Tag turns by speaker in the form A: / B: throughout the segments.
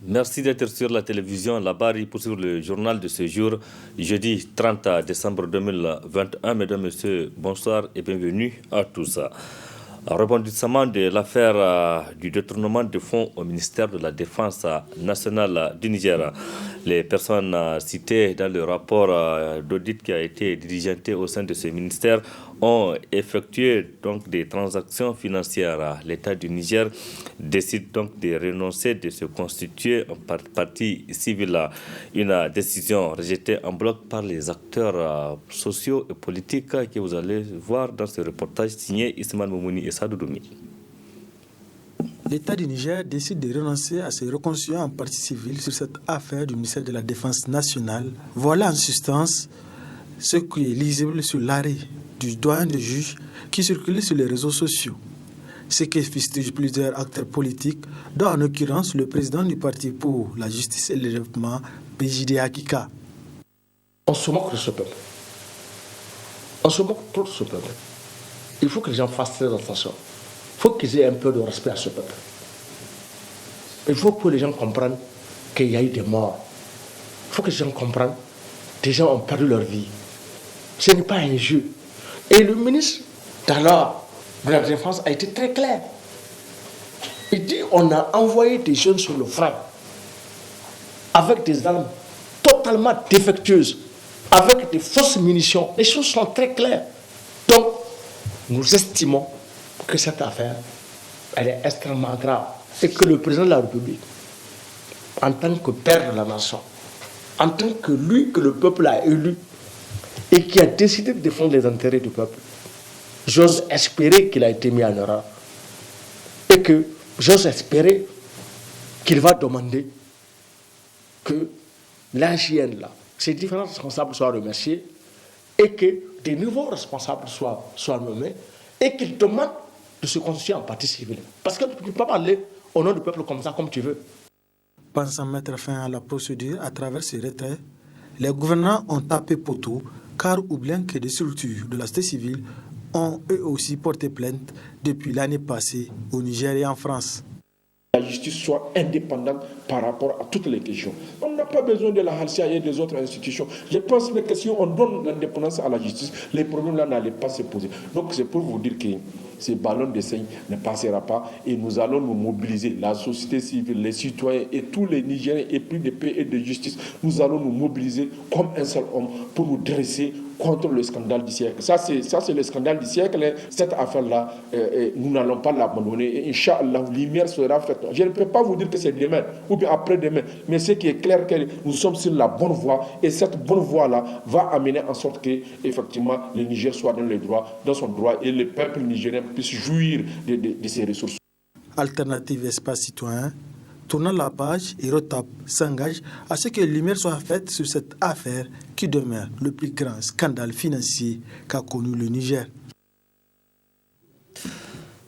A: Merci d'être sur la télévision La Barre pour suivre le journal de ce jour, jeudi 30 décembre 2021. Mesdames, Messieurs, bonsoir et bienvenue à tous. Rebondissement de l'affaire du détournement de fonds au ministère de la Défense nationale du Niger. Les personnes citées dans le rapport d'audit qui a été diligenté au sein de ce ministère ont effectué donc des transactions financières. L'État du Niger décide donc de renoncer, de se constituer en partie civile. Une décision rejetée en bloc par les acteurs sociaux et politiques que vous allez voir dans ce reportage signé Ismaël Moumouni et Sadou Doumi.
B: L'État du Niger décide de renoncer à se reconstituer en partie civile sur cette affaire du ministère de la Défense nationale. Voilà en substance ce qui est lisible sur l'arrêt du doyen de juge qui circule sur les réseaux sociaux. Ce qui fustige plusieurs acteurs politiques, dont en l'occurrence le président du Parti pour la justice et le développement, Béjidé Akika.
C: On se moque de ce peuple. On se moque trop de ce peuple. Il faut que les gens fassent très attention. Il faut qu'ils aient un peu de respect à ce peuple. Il faut que les gens comprennent qu'il y a eu des morts. Il faut que les gens comprennent que des gens ont perdu leur vie. Ce n'est pas un jeu. Et le ministre d'alors de la Défense a été très clair. Il dit on a envoyé des jeunes sur le front avec des armes totalement défectueuses, avec des fausses munitions. Les choses sont très claires. Donc, nous estimons que cette affaire, elle est extrêmement grave et que le président de la République, en tant que père de la nation, en tant que lui que le peuple a élu et qui a décidé de défendre les intérêts du peuple, j'ose espérer qu'il a été mis en erreur et que j'ose espérer qu'il va demander que l'AGN, là, ces différents responsables soient remerciés et que des nouveaux responsables soient nommés et qu'ils demandent de se constituer en partie civile. Parce que tu ne peux pas parler au nom du peuple comme ça, comme tu veux.
B: Pensant mettre fin à la procédure à travers ces retraits, les gouvernants ont tapé poteau car oubliant que des structures de la société civile ont eux aussi porté plainte depuis l'année passée au Niger et en France.
D: La justice soit indépendante par rapport à toutes les questions. On n'a pas besoin de la Halcia et des autres institutions. Je pense que si on donne l'indépendance à la justice, les problèmes là n'allaient pas se poser. Donc c'est pour vous dire que ce ballon d'essai ne passera pas et nous allons nous mobiliser, la société civile, les citoyens et tous les Nigériens épris de paix et de justice. Nous allons nous mobiliser comme un seul homme pour nous dresser contre le scandale du siècle. Ça, c'est le scandale du siècle. Cette affaire-là, nous n'allons pas l'abandonner. Et Inch'Allah, la lumière sera faite. Je ne peux pas vous dire que c'est demain ou bien après-demain, mais ce qui est clair, que nous sommes sur la bonne voie et cette bonne voie-là va amener en sorte que, effectivement, le Niger soit dans son droit et le peuple nigérien puisse jouir de ses ressources.
B: Alternative Espace Citoyen, tournant la page, Hérotap s'engage à ce que lumière soit faite sur cette affaire qui demeure le plus grand scandale financier qu'a connu le Niger.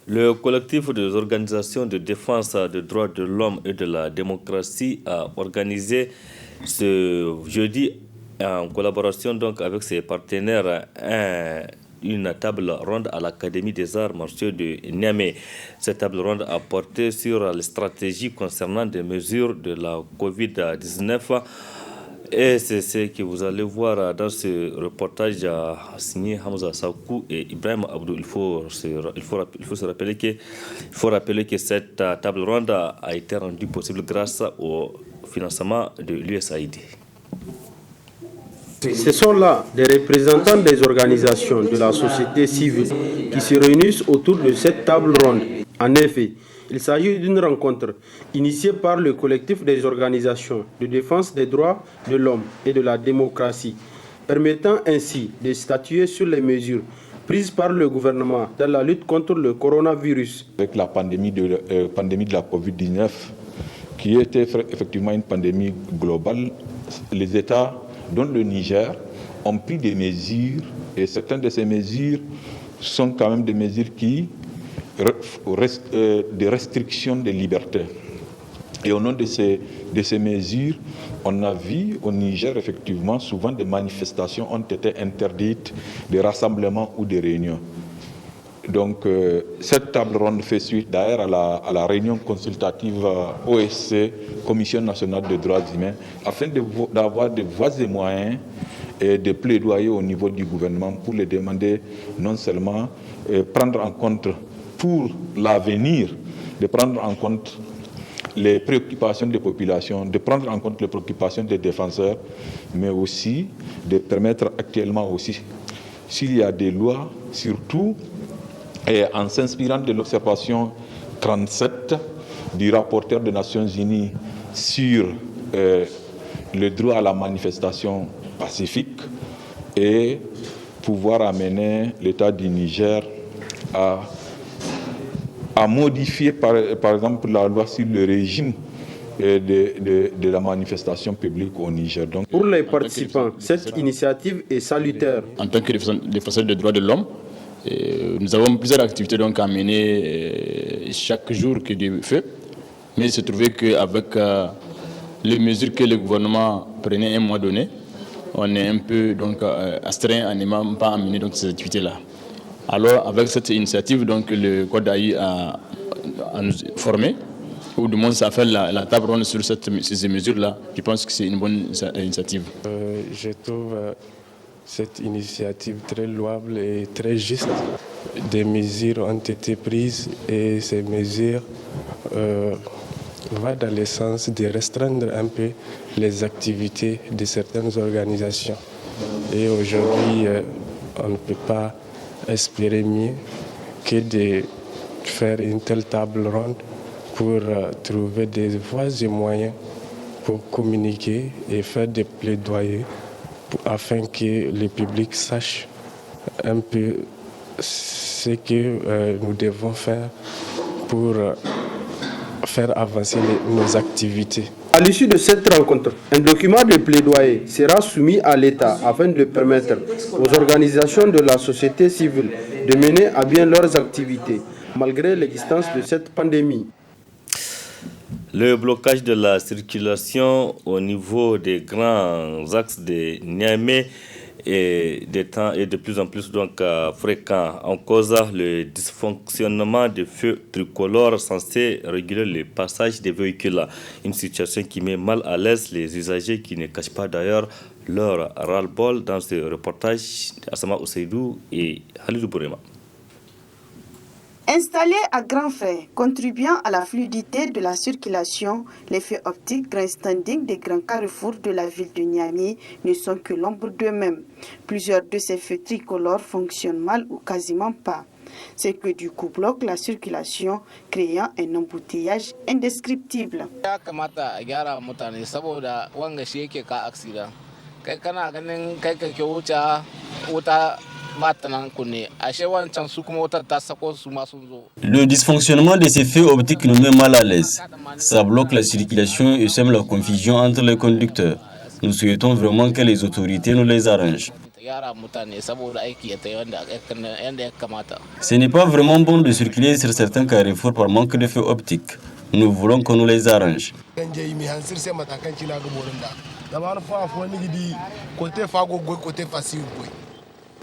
A: Le collectif des organisations de défense des droits de l'homme et de la démocratie a organisé ce jeudi, en collaboration donc avec ses partenaires, une table ronde à l'Académie des arts martiaux de Niamey. Cette table ronde a porté sur les stratégies concernant des mesures de la Covid-19. Et c'est ce que vous allez voir dans ce reportage signé Hamza Sakou et Ibrahim Abdou. Il faut se rappeler que cette table ronde a été rendue possible grâce au financement de l'USAID.
E: Ce sont là des représentants des organisations de la société civile qui se réunissent autour de cette table ronde. En effet, il s'agit d'une rencontre initiée par le collectif des organisations de défense des droits de l'homme et de la démocratie, permettant ainsi de statuer sur les mesures prises par le gouvernement dans la lutte contre le coronavirus.
F: Avec la pandémie de la Covid-19, qui était effectivement une pandémie globale, les États, dont le Niger, ont pris des mesures, et certaines de ces mesures sont quand même des mesures de restriction des libertés. Et au nom de ces mesures, on a vu au Niger, effectivement, souvent des manifestations ont été interdites, des rassemblements ou des réunions. Donc, cette table ronde fait suite d'ailleurs à la réunion consultative OSC, Commission nationale des droits humains, afin d'avoir des voies et moyens et de plaidoyer au niveau du gouvernement pour les demander non seulement prendre en compte pour l'avenir, de prendre en compte les préoccupations des populations, de prendre en compte les préoccupations des défenseurs, mais aussi de permettre actuellement aussi, s'il y a des lois, surtout, et en s'inspirant de l'observation 37 du rapporteur des Nations Unies sur le droit à la manifestation pacifique, et pouvoir amener l'État du Niger à modifier par exemple la loi sur le régime de la manifestation publique au Niger. Donc,
E: pour les participants, cette initiative est salutaire.
G: En tant que défenseur des droits de l'homme, nous avons plusieurs activités donc à mener chaque jour que Dieu fait. Mais il se trouvait qu'avec les mesures que le gouvernement prenait à un mois donné, on est un peu donc astreint à ne même pas amener donc ces activités-là. Alors avec cette initiative, donc le Code AI a nous formé, ou du moins ça a fait la table ronde sur ces mesures-là. Je pense que c'est une bonne initiative.
H: Je trouve cette initiative très louable et très juste. Des mesures ont été prises et ces mesures vont dans le sens de restreindre un peu les activités de certaines organisations. Et aujourd'hui, on ne peut pas espérer mieux que de faire une telle table ronde pour trouver des voies et moyens pour communiquer et faire des plaidoyers afin que le public sache un peu ce que nous devons faire pour faire avancer nos activités.
E: À l'issue de cette rencontre, un document de plaidoyer sera soumis à l'État afin de permettre aux organisations de la société civile de mener à bien leurs activités, malgré l'existence de cette pandémie.
A: Le blocage de la circulation au niveau des grands axes de Niamey est de plus en plus donc fréquent. En cause le dysfonctionnement des feux tricolores censés réguler le passage des véhicules. Une situation qui met mal à l'aise les usagers qui ne cachent pas d'ailleurs leur ras-le-bol dans ce reportage d'Assama Oseidou et Halidou Bourema.
I: Installés à grands frais, contribuant à la fluidité de la circulation, les feux optiques grand standing des grands carrefours de la ville de Niamey ne sont que l'ombre d'eux-mêmes. Plusieurs de ces feux tricolores fonctionnent mal ou quasiment pas. C'est que du coup bloque la circulation, créant un embouteillage indescriptible.
J: Le dysfonctionnement de ces feux optiques nous met mal à l'aise. Ça bloque la circulation et sème la confusion entre les conducteurs. Nous souhaitons vraiment que les autorités nous les arrangent. Ce n'est pas vraiment bon de circuler sur certains carrefours par manque de feux optiques. Nous voulons qu'on nous les arrange.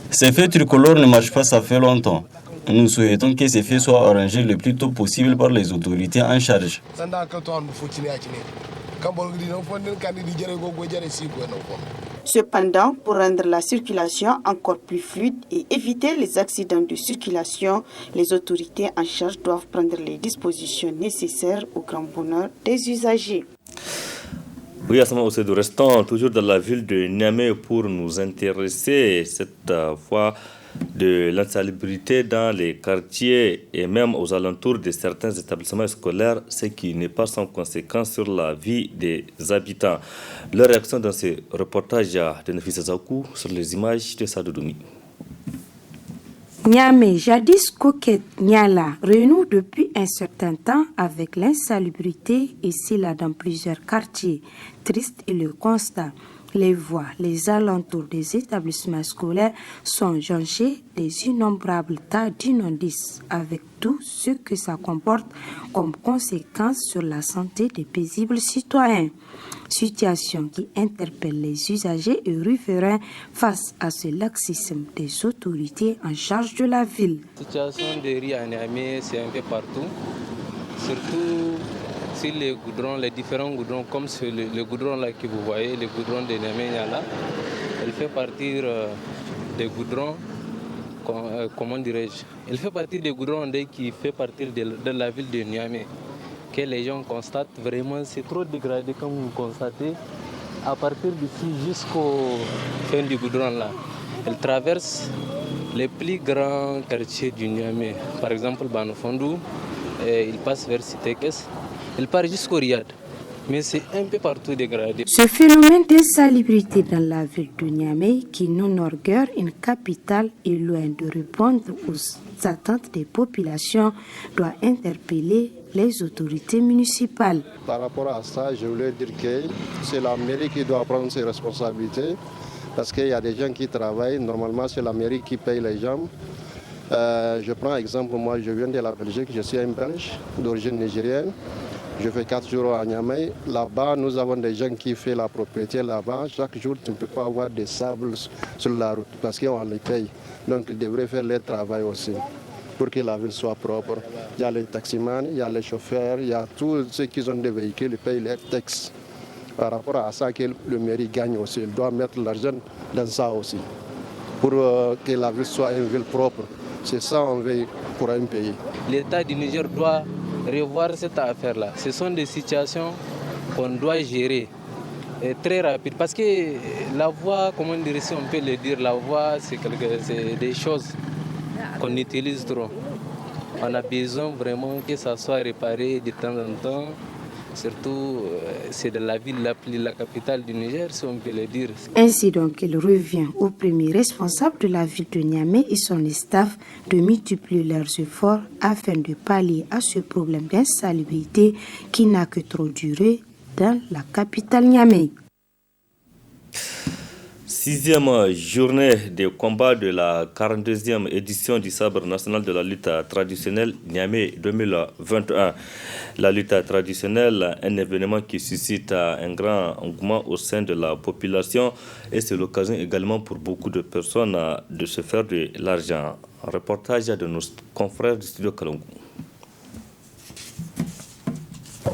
J: Ces feux tricolores ne marchent pas, ça fait longtemps. Nous souhaitons que ces feux soient arrangés le plus tôt possible par les autorités en charge.
I: Cependant, pour rendre la circulation encore plus fluide et éviter les accidents de circulation, les autorités en charge doivent prendre les dispositions nécessaires au grand bonheur des usagers.
A: Oui, Assama Oseidou, restons toujours dans la ville de Niamey pour nous intéresser cette fois de l'insalubrité dans les quartiers et même aux alentours de certains établissements scolaires, ce qui n'est pas sans conséquence sur la vie des habitants. Leur réaction dans ce reportage de Nafisa Zakou sur les images de Sadoudoumi.
K: Niamey, jadis coquette Niala, renoue depuis un certain temps avec l'insalubrité ici là dans plusieurs quartiers. Triste est le constat. Les voies, les alentours des établissements scolaires sont jonchés des innombrables tas d'immondices avec tout ce que ça comporte comme conséquence sur la santé des paisibles citoyens. Situation qui interpelle les usagers et riverains face à ce laxisme des autorités en charge de la ville.
L: La situation des rues à Niamey, c'est un peu partout, surtout sur les goudrons, les différents goudrons, comme le goudron là que vous voyez, le goudron de Niamey-Niala, elle fait partie des goudrons, comment dirais-je, elle fait partie des goudrons qui fait partie de la ville de Niamey. Que les gens constatent vraiment, c'est trop dégradé comme vous constatez. À partir d'ici jusqu'au fin du goudron là, elle traverse les plus grands quartiers du Niamey. Par exemple, Banofondou, il passe vers Sitekes, il part jusqu'au Riyad. Mais c'est un peu partout dégradé.
K: Ce phénomène d'insalubrité dans la ville de Niamey, qui n'honorgue une capitale et loin de répondre aux attentes des populations, doit interpeller les autorités municipales.
M: Par rapport à ça, je voulais dire que c'est la mairie qui doit prendre ses responsabilités parce qu'il y a des gens qui travaillent. Normalement, c'est la mairie qui paye les gens. Je prends exemple, moi je viens de la Belgique, je suis un Belge d'origine nigérienne. Je fais 4 jours à Niamey. Là-bas, nous avons des gens qui font la propriété là-bas. Chaque jour, tu ne peux pas avoir des sables sur la route parce qu'on les paye. Donc, ils devraient faire leur travail aussi pour que la ville soit propre. Il y a les taximans, il y a les chauffeurs, il y a tous ceux qui ont des véhicules, ils payent leurs taxes. Par rapport à ça, que le mairie gagne aussi. Il doit mettre l'argent dans ça aussi pour que la ville soit une ville propre. C'est ça qu'on veut pour un pays.
L: L'État du Niger doit revoir cette affaire-là. Ce sont des situations qu'on doit gérer très rapide. Parce que la voie, comment dire, si on peut le dire, la voie, c'est des choses qu'on utilise trop. On a besoin vraiment que ça soit réparé de temps en temps. Surtout, c'est de la ville la capitale du Niger, si on peut le dire.
K: Ainsi donc, il revient aux premiers responsables de la ville de Niamey et son staff de multiplier leurs efforts afin de pallier à ce problème d'insalubrité qui n'a que trop duré dans la capitale Niamey.
A: 6e journée de combat de la 42e édition du sabre national de la lutte traditionnelle Niamey 2021. La lutte traditionnelle, un événement qui suscite un grand engouement au sein de la population et c'est l'occasion également pour beaucoup de personnes de se faire de l'argent. Un reportage de nos confrères du studio Kalongo.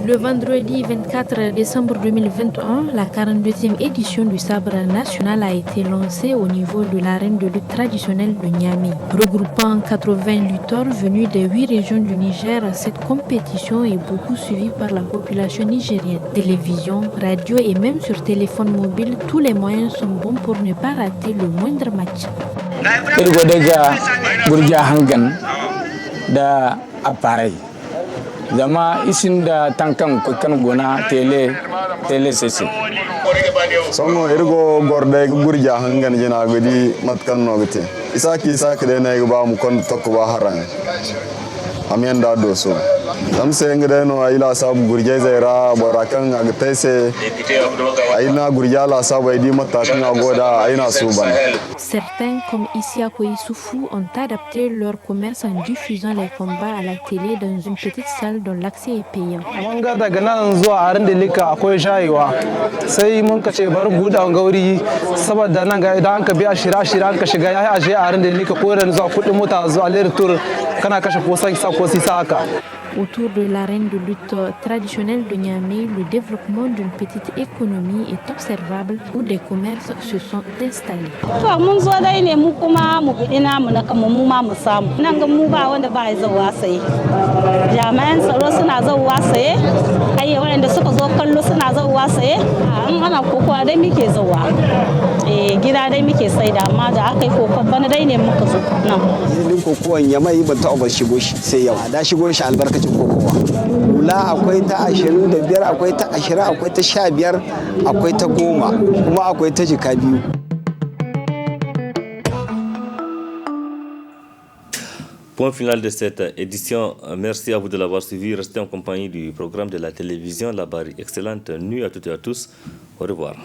N: Le vendredi 24 décembre 2021, la 42e édition du sabre national a été lancée au niveau de l'arène de lutte traditionnelle de Niamey. Regroupant 80 lutteurs venus des 8 régions du Niger, cette compétition est beaucoup suivie par la population nigérienne. Télévision, radio et même sur téléphone mobile, tous les moyens sont bons pour ne pas rater le moindre match.
O: Zama isin da tankan kan gona tele sesi
P: sonno ergo gorde gurja hangan jina godi matkan no gite isaki de na ba mu kon tokko ba haran amenda do so dam se ngade no ila sab gurje zaira borakan agtese aina gurja la sab di mata kan goda aina suban.
N: Certains, comme Isia Koïsoufou, ont adapté leur commerce en diffusant les combats à la télé dans une petite salle dont l'accès est payant.
Q: Manga daga nan zuwa harin da lika akwai shayewa sai mun kace bar buɗa gauri saboda nan ga idan ka biya shira ka shiga yayi aje harin da lika ko ran zuwa kudin mota zuwa aller tour kana kashe ko sai haka.
N: Autour de l'arène de lutte traditionnelle de Niamey, le développement d'une petite économie est observable où des commerces se sont installés.
R: Mun zo dai ne mu kuma mu kudi namu na kamar mu ma mu samu. Nan ga mu ba wanda ba ya zauwa saye. Jami'an tsaro suna zauwa saye. Ai wanda suka zo kallo suna zauwa saye. An ana kokowa dai muke zauwa. Gida dai muke saida amma da aka yi kokon bana dai ne muka zo nan.
S: Din kokowan Yamai ban taɓa shigo shi sai yau. Da shigo shi albarka hula akwai ta 25 akwai ta 20 akwai ta 15 akwai ta 10 kuma akwai ta jika 2.
A: Point final de cette édition. Merci à vous de l'avoir suivi. Restez en compagnie du programme de la télévision La Barre. Excellente nuit à toutes et à tous. Au revoir.